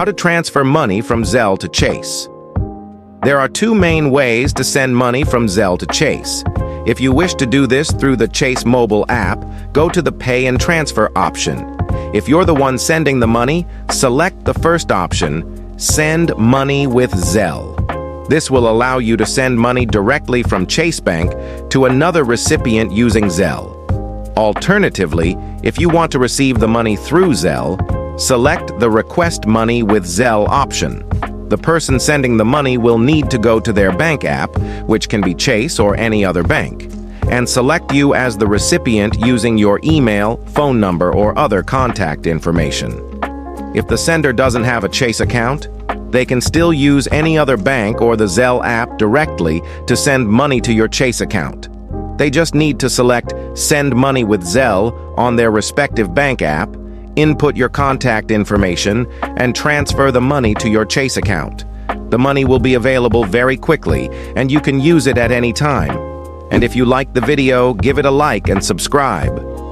How to transfer money from Zelle to Chase. There are two main ways to send money from Zelle to Chase. If you wish to do this through the Chase mobile app, go to the Pay and Transfer option. If you're the one sending the money, select the first option, Send Money with Zelle. This will allow you to send money directly from Chase Bank to another recipient using Zelle. Alternatively, if you want to receive the money through Zelle, select the Request Money with Zelle option. The person sending the money will need to go to their bank app, which can be Chase or any other bank, and select you as the recipient using your email, phone number, or other contact information. If the sender doesn't have a Chase account, they can still use any other bank or the Zelle app directly to send money to your Chase account. They just need to select Send Money with Zelle on their respective bank app, input your contact information, and transfer the money to your Chase account. The money will be available very quickly, and you can use it at any time. And if you like the video, give it a like and subscribe.